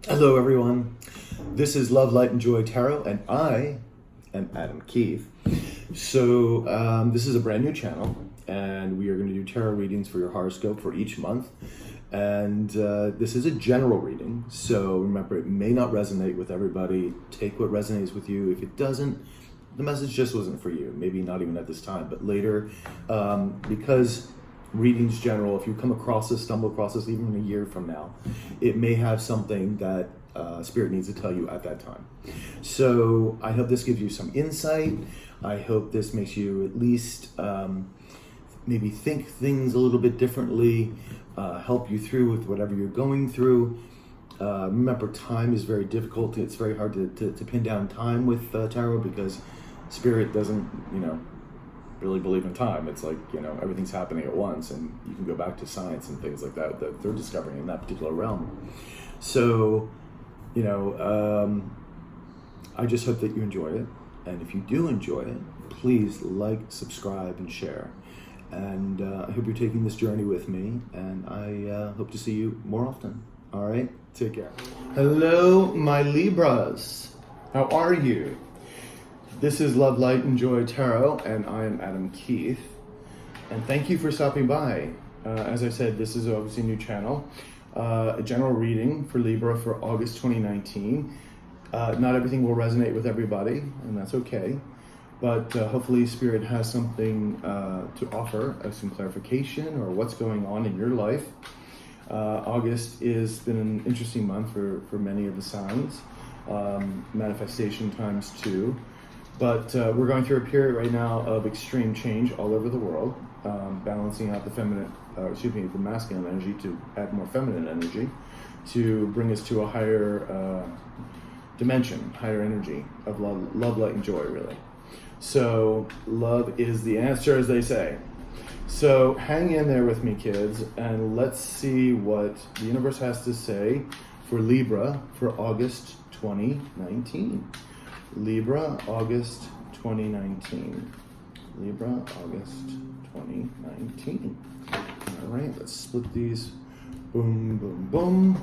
Hello, everyone. This is Love, Light, and Joy Tarot, and I am Adam Keith. So, this is a brand new channel, and we are going to do tarot readings for your horoscope for each month. And this is a general reading, so remember, it may not resonate with everybody. Take what resonates with you. If it doesn't, the message just wasn't for you. Maybe not even at this time, but later, because readings general, if you come across this, stumble across this even a year from now, it may have something that Spirit needs to tell you at that time. So I hope this gives you some insight. I hope this makes you at least maybe think things a little bit differently, help you through with whatever you're going through. Remember, time is very difficult. It's very hard to pin down time with tarot because Spirit doesn't, really believe in time. It's like, everything's happening at once, and you can go back to science and things like that they're discovering in that particular realm. So, I just hope that you enjoy it. And if you do enjoy it, please like, subscribe, and share. And I hope you're taking this journey with me, and I hope to see you more often. All right? Take care. Hello, my Libras. How are you? This is Love, Light, and Joy Tarot, and I am Adam Keith. And thank you for stopping by. As I said, this is obviously a new channel. A general reading for Libra for August 2019. Not everything will resonate with everybody, and that's okay. But hopefully Spirit has something to offer, some clarification or what's going on in your life. August has been an interesting month for many of the signs. Manifestation times 2. But we're going through a period right now of extreme change all over the world, balancing out the masculine energy to add more feminine energy, to bring us to a higher dimension, higher energy of love, light, and joy, really. So love is the answer, as they say. So hang in there with me, kids, and let's see what the universe has to say for Libra for August 2019. Libra, August 2019. Libra, August 2019. All right, let's split these. Boom, boom, boom.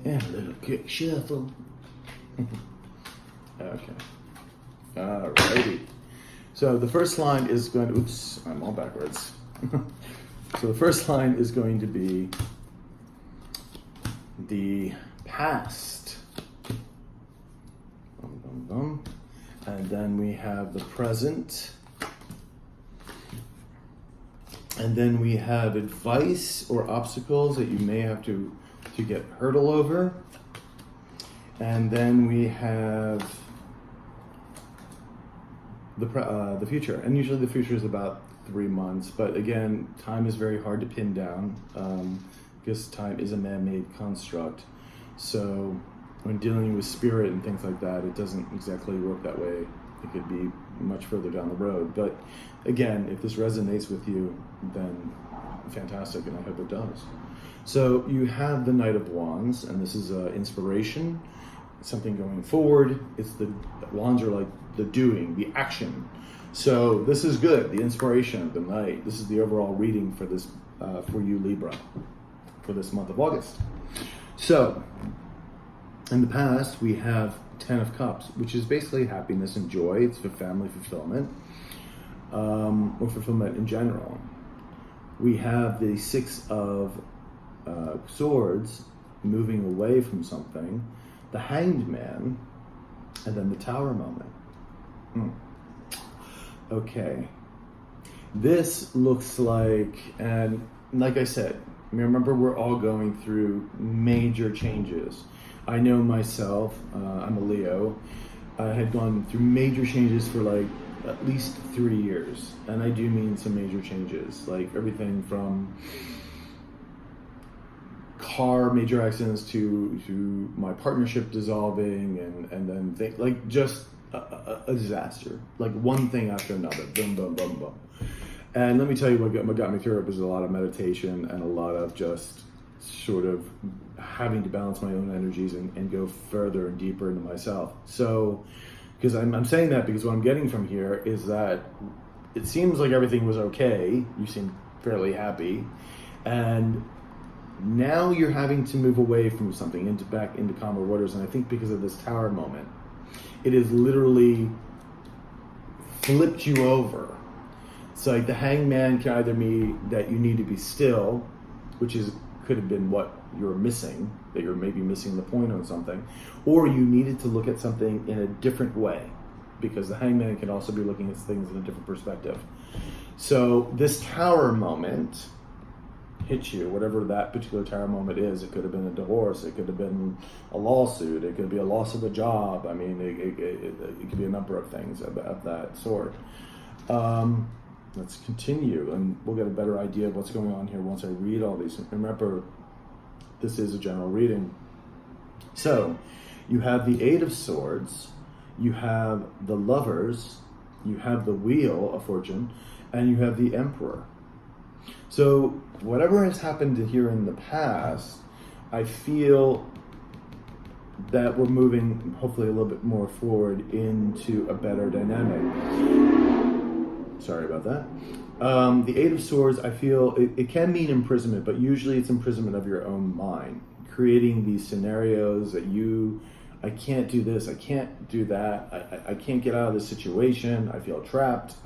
And a little quick shuffle. Okay. All righty. So the first line is going to, oops, I'm all backwards. So the first line is going to be the past. And then we have the present. And then we have advice or obstacles that you may have to hurdle over. And then we have the future. And usually the future is about 3 months. But again, time is very hard to pin down because time is a man-made construct. So when dealing with spirit and things like that, it doesn't exactly work that way. It could be much further down the road. But again, if this resonates with you, then fantastic, and I hope it does. So you have the Knight of Wands, and this is inspiration, something going forward. It's the wands are like the doing, the action. So this is good, the inspiration of the Knight. This is the overall reading for this, for you, Libra, for this month of August. So, in the past, we have 10 of Cups, which is basically happiness and joy. It's for family fulfillment, or fulfillment in general. We have the 6 of Swords, moving away from something, the Hanged Man, and then the Tower moment. Okay. This looks like, and like I said, remember, we're all going through major changes. I know myself, I'm a Leo. I had gone through major changes for like at least 3 years. And I do mean some major changes, like everything from car major accidents to my partnership dissolving and then like just a disaster. Like one thing after another, boom, boom, boom, boom. And let me tell you what got me through it was a lot of meditation and a lot of just sort of having to balance my own energies and go further and deeper into myself. So, because I'm saying that because what I'm getting from here is that it seems like everything was okay. You seem fairly happy. And Now you're having to move away from something back into calmer waters, and I think because of this Tower moment, it has literally flipped you over. So like the Hangman can either mean that you need to be still, which could have been what you're missing, that you're maybe missing the point on something, or you needed to look at something in a different way, because the Hangman can also be looking at things in a different perspective. So this Tower moment hit you, whatever that particular Tower moment is. It could have been a divorce, it could have been a lawsuit, it could be a loss of a job. I mean, it could be a number of things of that sort. Let's continue, and we'll get a better idea of what's going on here once I read all these. Remember, this is a general reading. So, you have the Eight of Swords, you have the Lovers, you have the Wheel of Fortune, and you have the Emperor. So, whatever has happened here in the past, I feel that we're moving, hopefully, a little bit more forward into a better dynamic. Sorry about that. The Eight of Swords, I feel, it can mean imprisonment, but usually it's imprisonment of your own mind. Creating these scenarios that I can't do this, I can't do that, I can't get out of this situation, I feel trapped,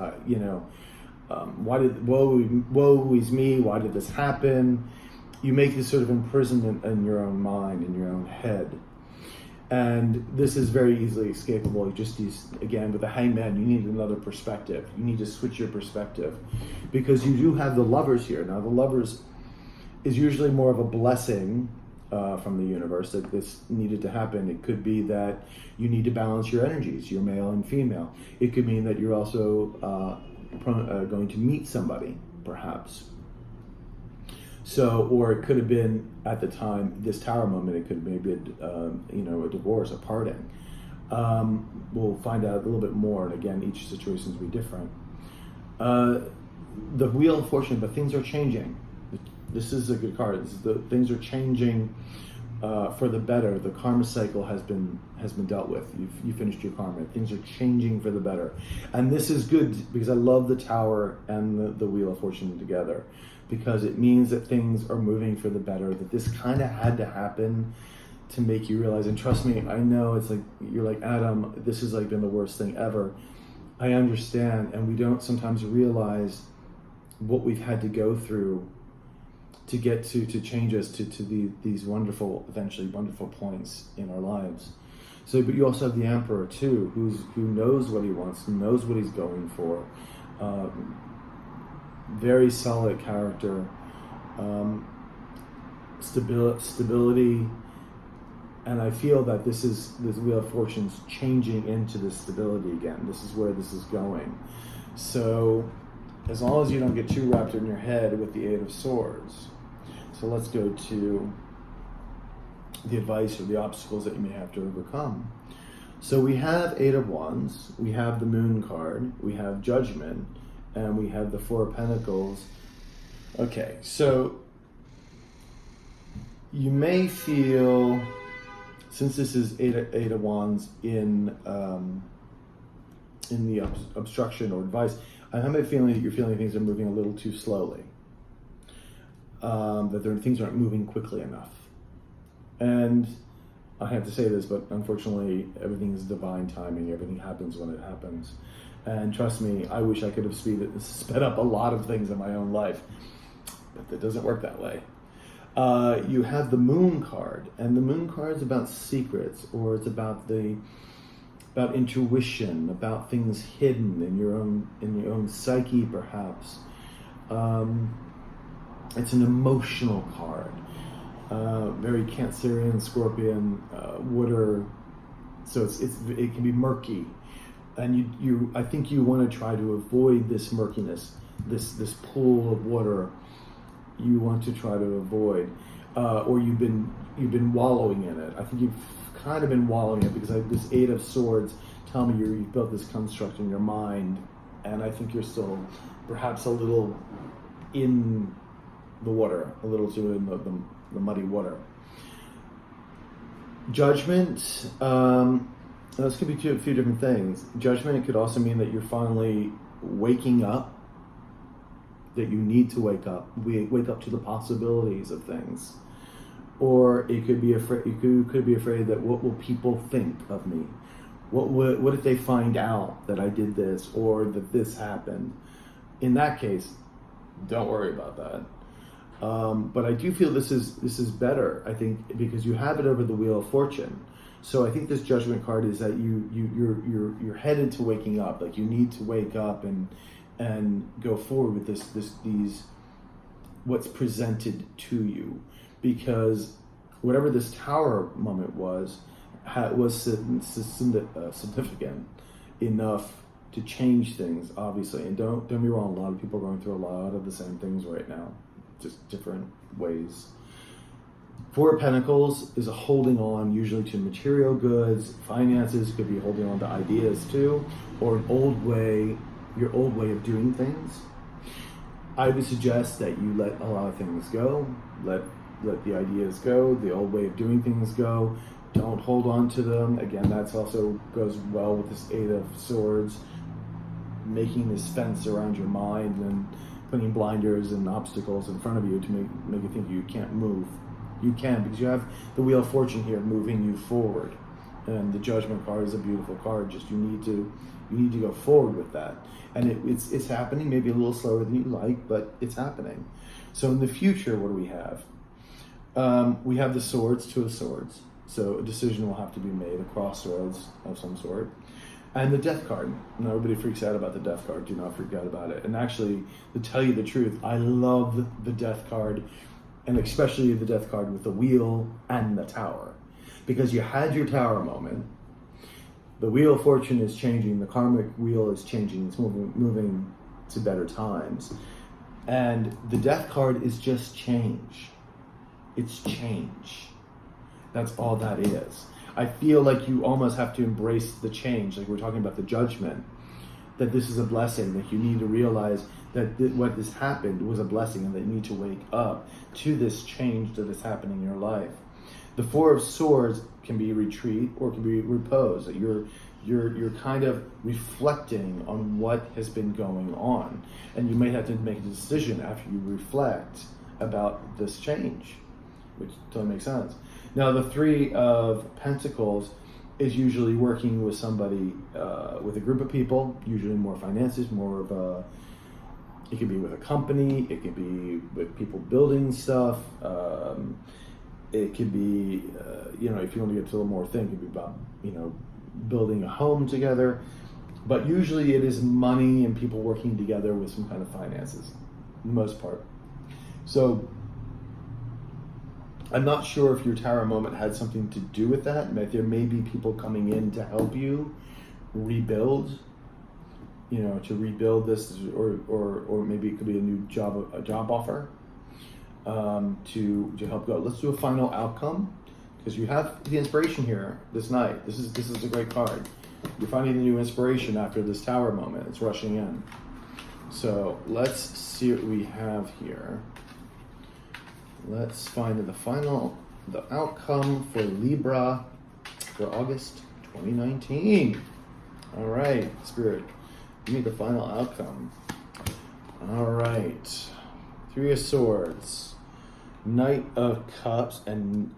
woe is me, why did this happen? You make this sort of imprisonment in your own mind, in your own head. And this is very easily escapable. Again, with the Hangman, you need another perspective. You need to switch your perspective, because you do have the Lovers here. Now, the Lovers is usually more of a blessing from the universe that this needed to happen. It could be that you need to balance your energies, your male and female. It could mean that you're also going to meet somebody, perhaps. So, or it could have been at the time, this Tower moment, it could maybe a divorce, a parting. We'll find out a little bit more, and again, each situation will be different. The Wheel of Fortune, but things are changing. This is a good card. Things are changing for the better. The karma cycle has been dealt with. You finished your karma. Things are changing for the better, and this is good because I love the Tower and the Wheel of Fortune together, because it means that things are moving for the better. That this kind of had to happen to make you realize. And trust me, I know it's like you're like, Adam, this has like been the worst thing ever. I understand, and we don't sometimes realize what we've had to go through to get to change us to these eventually wonderful points in our lives. So, but you also have the Emperor too, who knows what he wants, knows what he's going for. Very solid character, stability, and I feel that this Wheel of Fortune's changing into this stability again. This is where this is going. So, as long as you don't get too wrapped in your head with the Eight of Swords. So let's go to the advice or the obstacles that you may have to overcome. So we have Eight of Wands, we have the Moon card, we have Judgment, and we have the Four of Pentacles. Okay, so you may feel, since this is Eight of Wands in the obstruction or advice, I have a feeling that you're feeling things are moving a little too slowly. That things aren't moving quickly enough. And I have to say this, but unfortunately, everything is divine timing. Everything happens when it happens. And trust me, I wish I could have sped up a lot of things in my own life, but that doesn't work that way. You have the Moon card, and the Moon card is about secrets, or it's about intuition, about things hidden in your own psyche, perhaps. It's an emotional card, very Cancerian, Scorpion, water. So it can be murky, and I think you want to try to avoid this murkiness, this pool of water. You want to try to avoid, or you've been wallowing in it. I think you've kind of been wallowing in it because this Eight of Swords tell me you've built this construct in your mind, and I think you're still perhaps a little in the water, a little too in the muddy water. Judgment, this could be a few different things. Judgment, it could also mean that you're finally waking up that you need to wake up. Wake up to the possibilities of things. Or it could be afraid. You could be afraid that what will people think of me? What if they find out that I did this or that this happened? In that case, don't worry about that. But I do feel this is better. I think because you have it over the Wheel of Fortune. So I think this Judgment card is that you're headed to waking up. Like you need to wake up and go forward with these what's presented to you, because whatever this Tower moment was significant enough to change things, obviously. And don't get me wrong, a lot of people are going through a lot of the same things right now, just different ways. Four of Pentacles is a holding on, usually to material goods, finances, could be holding on to ideas too, or an old way, your old way of doing things. I would suggest that you let a lot of things go, let the ideas go, the old way of doing things go. Don't hold on to them. Again, that's also goes well with this Eight of Swords, making this fence around your mind and putting blinders and obstacles in front of you to make you think you can't move. You can, because you have the Wheel of Fortune here moving you forward, and the Judgment card is a beautiful card. Just you need to go forward with that, and it's happening. Maybe a little slower than you like, but it's happening. So in the future, what do we have? We have the Swords, Two of Swords. So a decision will have to be made, a crossroads of some sort. And the Death card. Now everybody freaks out about the Death card. Do not freak out about it. And actually, to tell you the truth, I love the Death card, and especially the Death card with the Wheel and the Tower. Because you had your Tower moment. The Wheel of Fortune is changing. The karmic wheel is changing. It's moving to better times. And the Death card is just change. It's change. That's all that is. I feel like you almost have to embrace the change, like we're talking about the Judgment, that this is a blessing, that you need to realize that what has happened was a blessing, and that you need to wake up to this change that is happening in your life. The Four of Swords can be retreat or can be repose, that you're kind of reflecting on what has been going on, and you may have to make a decision after you reflect about this change, which totally makes sense. Now, the Three of Pentacles is usually working with somebody, with a group of people, usually more finances, more of a, it could be with a company, it could be with people building stuff, it could be, if you want to get to a little more thing, it could be about, building a home together. But usually it is money and people working together with some kind of finances, for the most part. So I'm not sure if your Tower moment had something to do with that. There may be people coming in to help you rebuild, to rebuild this, or maybe it could be a new job offer to help go. Let's do a final outcome, because you have the inspiration here this night. This is a great card. You're finding the new inspiration after this Tower moment. It's rushing in. So let's see what we have here. Let's find the outcome for Libra for August 2019. All right, Spirit, give me the final outcome. All right, Three of Swords, Knight of Cups, and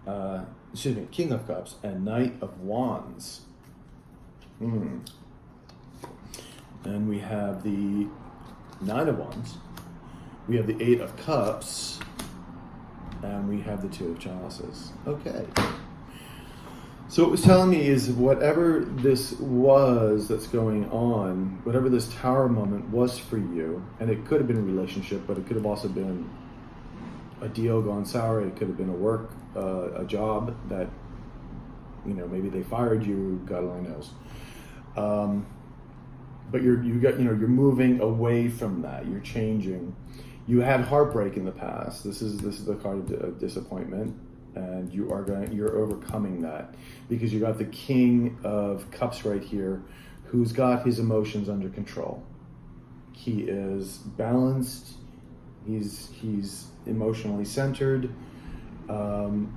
King of Cups, and Knight of Wands. And we have the Nine of Wands. We have the Eight of Cups. And we have the Two of Chalices. Okay. So what it was telling me is whatever this was that's going on, whatever this Tower moment was for you, and it could have been a relationship, but it could have also been a deal gone sour. It could have been a job that, maybe they fired you, God only knows. But you're moving away from that. You're changing. You had heartbreak in the past. This is the card of disappointment, and you're overcoming that, because you got the King of Cups right here, who's got his emotions under control. He is balanced. He's emotionally centered. So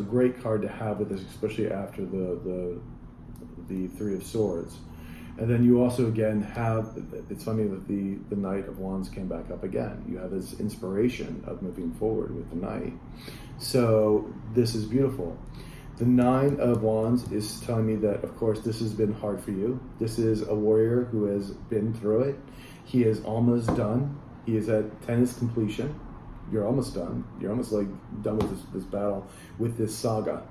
great card to have with this, especially after the Three of Swords. And then you also again have, it's funny that the Knight of Wands came back up again. You have this inspiration of moving forward with the Knight. So this is beautiful. The Nine of Wands is telling me that, of course, this has been hard for you. This is a warrior who has been through it. He is almost done. He is at tennis completion. You're almost done. You're almost like done with this battle, with this saga.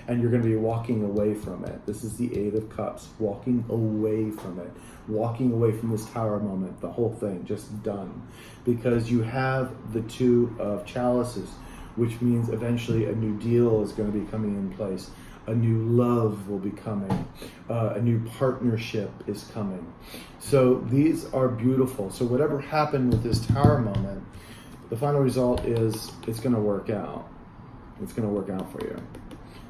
And you're going to be walking away from it. This is the Eight of Cups, walking away from it, walking away from this Tower moment, the whole thing, just done. Because you have the Two of Chalices, which means eventually a new deal is going to be coming in place. A new love will be coming. A new partnership is coming. So these are beautiful. So whatever happened with this Tower moment, the final result is it's going to work out. It's going to work out for you.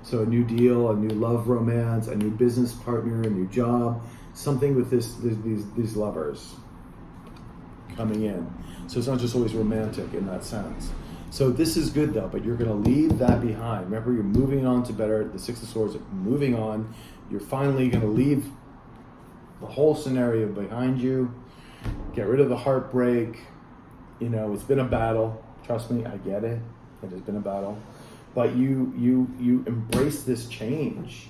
So a new deal, a new love romance, a new business partner, a new job, something with these lovers coming in. So it's not just always romantic in that sense. So this is good though, but you're going to leave that behind. Remember, you're moving on to better. The Six of Swords, moving on. You're finally going to leave the whole scenario behind you. Get rid of the heartbreak. You know, it's been a battle. Trust me, I get it. It has been a battle. But you embrace this change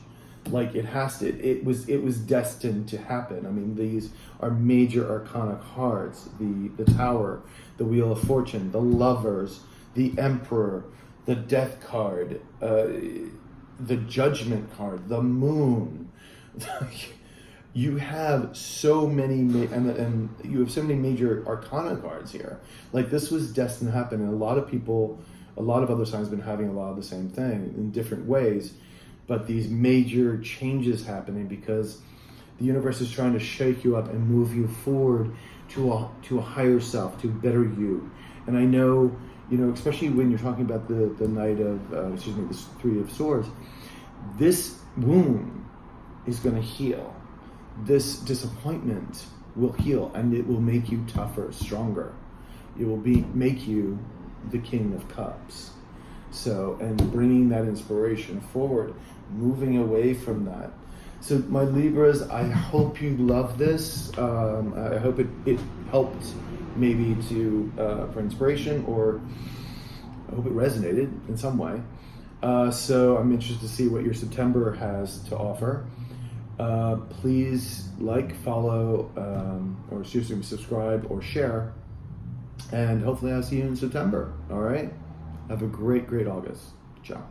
like it has to. It was destined to happen. I mean, these are major arcana cards: the Tower, the Wheel of Fortune, the Lovers, the Emperor, the Death card, the Judgment card, the Moon. You have so many, and you have so many major arcana cards here. Like, this was destined to happen, and a lot of people, a lot of other signs have been having a lot of the same thing in different ways, but these major changes happening because the universe is trying to shake you up and move you forward to a higher self, to better you. And I know, you know, especially when you're talking about the Knight of, the Three of Swords, this wound is going to heal. This disappointment will heal, and it will make you tougher, stronger. It will make you the King of Cups. So, and bringing that inspiration forward, moving away from that. So my Libras, I hope you love this. I hope it helped maybe to for inspiration, or I hope it resonated in some way. So I'm interested to see what your September has to offer. Please like, follow, or seriously subscribe or share. And hopefully I'll see you in September. All right? Have a great, great August. Ciao.